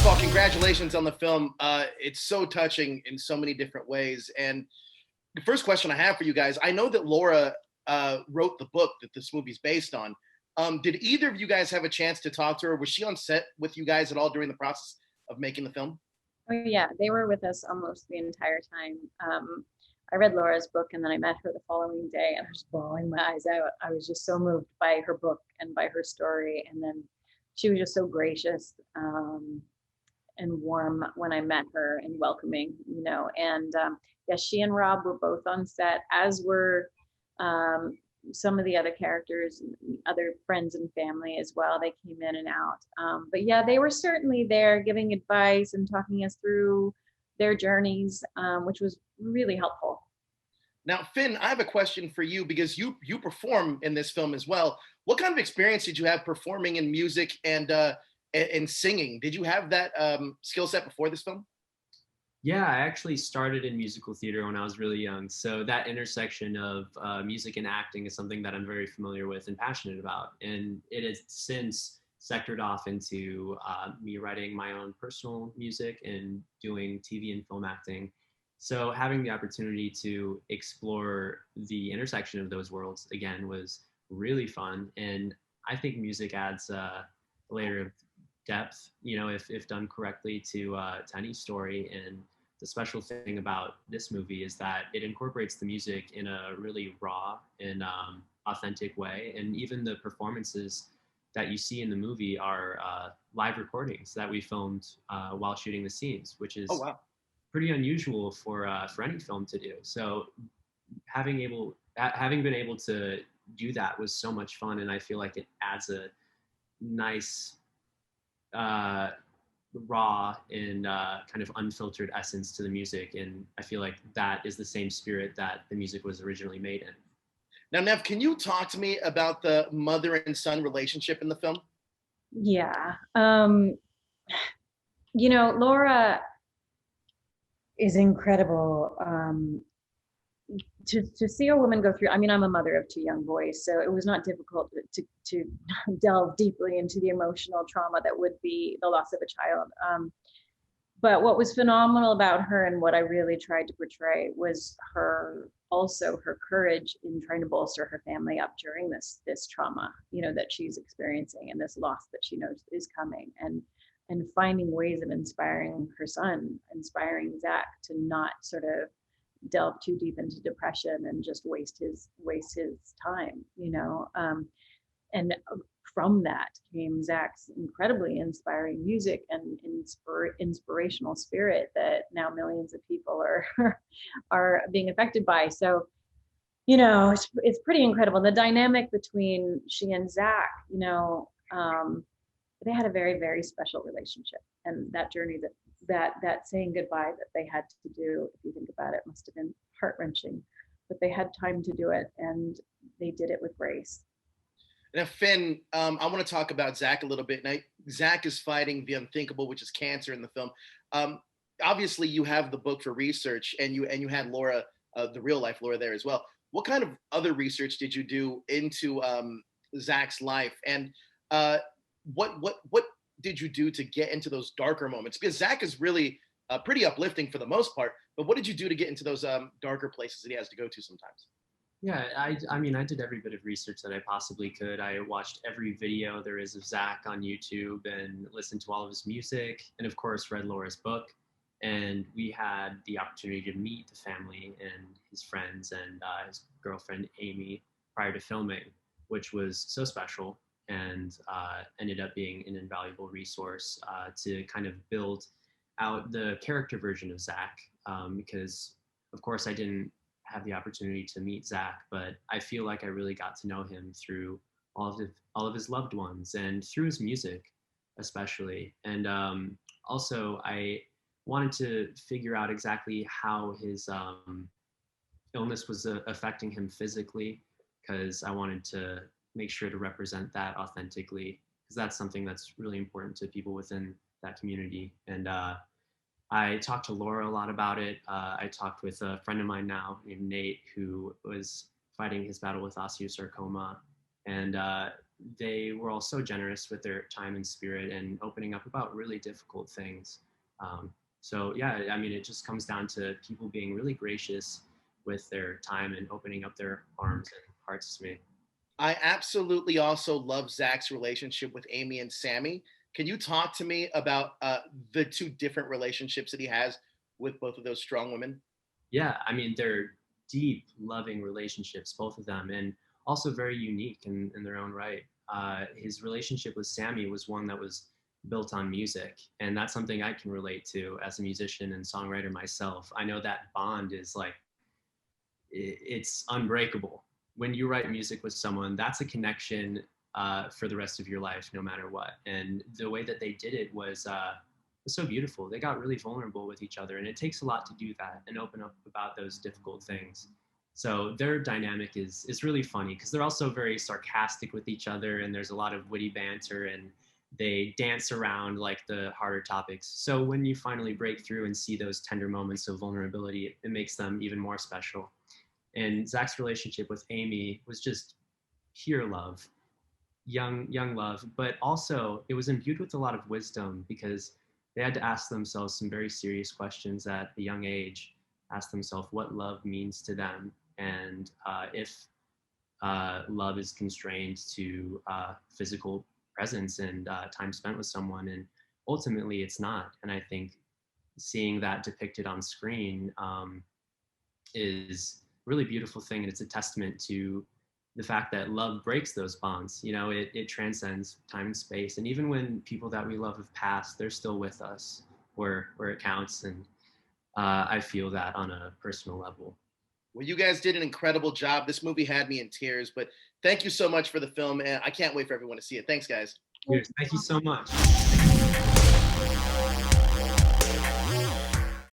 of all, congratulations on the film. It's so touching in so many different ways. And the first question I have for you guys, I know that Laura wrote the book that this movie's based on. Did either of you guys have a chance to talk to her? Was she on set with you guys at all during the process of making the film? Oh yeah, they were with us almost the entire time. I read Laura's book and then I met her the following day and I was bawling my eyes out. I was just so moved by her book and by her story. And then she was just so gracious and warm when I met her and welcoming, you know. And yeah, she and Rob were both on set, as were um, some of the other characters, other friends and family as well. They came in and out. But yeah, they were certainly there giving advice and talking us through their journeys, which was really helpful. Now, Finn, I have a question for you because you perform in this film as well. What kind of experience did you have performing in music and singing? Did you have that skill set before this film? Yeah, I actually started in musical theater when I was really young. So that intersection of music and acting is something that I'm very familiar with and passionate about. And it has since sectored off into me writing my own personal music and doing TV and film acting. So having the opportunity to explore the intersection of those worlds again was really fun. And I think music adds a layer of depth, you know, if done correctly to any story. And the special thing about this movie is that it incorporates the music in a really raw and authentic way. And even the performances that you see in the movie are live recordings that we filmed while shooting the scenes, which Oh is wow. pretty unusual for any film to do. So having been able to do that was so much fun, and I feel like it adds a nice uh, raw and kind of unfiltered essence to the music. And I feel like that is the same spirit that the music was originally made in. Now, Nev, can you talk to me about the mother and son relationship in the film? Yeah. You know, Laura is incredible. To see a woman go through, I mean, I'm a mother of two young boys, so it was not difficult to delve deeply into the emotional trauma that would be the loss of a child. But what was phenomenal about her and what I really tried to portray was her courage in trying to bolster her family up during this trauma, you know, that she's experiencing and this loss that she knows is coming, and finding ways of inspiring her son, inspiring Zach to not sort of delve too deep into depression and just waste his time, you know. And from that came Zach's incredibly inspiring music and inspirational spirit that now millions of people are are being affected by. So, you know, it's pretty incredible. The dynamic between she and Zach, you know, they had a very, very special relationship. And that journey that saying goodbye that they had to do, if you think about it, must have been heart-wrenching. But they had time to do it and they did it with grace. Now, Finn, I want to talk about Zach a little bit. Now, Zach is fighting the unthinkable, which is cancer in the film. Um, Obviously, you have the book for research, and you had Laura, the real life Laura, there as well. What kind of other research did you do into Zach's life, and uh, what did you do to get into those darker moments? Because Zach is really pretty uplifting for the most part, but what did you do to get into those darker places that he has to go to sometimes? Yeah, I mean, I did every bit of research that I possibly could. I watched every video there is of Zach on YouTube and listened to all of his music, and of course, read Laura's book. And we had the opportunity to meet the family and his friends and his girlfriend, Amy, prior to filming, which was so special and ended up being an invaluable resource to kind of build out the character version of Zach. Because, of course, I didn't have the opportunity to meet Zach, but I feel like I really got to know him through all of his loved ones and through his music, especially. And also, I wanted to figure out exactly how his illness was affecting him physically, because I wanted to make sure to represent that authentically, because that's something that's really important to people within that community. And I talked to Laura a lot about it. I talked with a friend of mine now named Nate, who was fighting his battle with osteosarcoma. And they were all so generous with their time and spirit and opening up about really difficult things. So yeah, I mean, it just comes down to people being really gracious with their time and opening up their arms and hearts to me. I absolutely also love Zach's relationship with Amy and Sammy. Can you talk to me about the two different relationships that he has with both of those strong women? Yeah, I mean, they're deep, loving relationships, both of them, and also very unique in their own right. His relationship with Sammy was one that was built on music, and that's something I can relate to as a musician and songwriter myself. I know that bond is like, it's unbreakable. When you write music with someone, that's a connection for the rest of your life, no matter what. And the way that they did it was so beautiful. They got really vulnerable with each other, and it takes a lot to do that and open up about those difficult things. So their dynamic is really funny because they're also very sarcastic with each other, and there's a lot of witty banter, and they dance around like the harder topics. So when you finally break through and see those tender moments of vulnerability, it makes them even more special. And Zach's relationship with Amy was just pure love, young love, but also it was imbued with a lot of wisdom because they had to ask themselves some very serious questions at a young age, ask themselves what love means to them, and if love is constrained to physical presence and time spent with someone, and ultimately it's not. And I think seeing that depicted on screen is a really beautiful thing, and it's a testament to the fact that love breaks those bonds. You know, it transcends time and space, and even when people that we love have passed, they're still with us where it counts. And I feel that on a personal level. Well, you guys did an incredible job. This movie had me in tears, but thank you so much for the film, and I can't wait for everyone to see it. Thanks, guys. Thank you so much.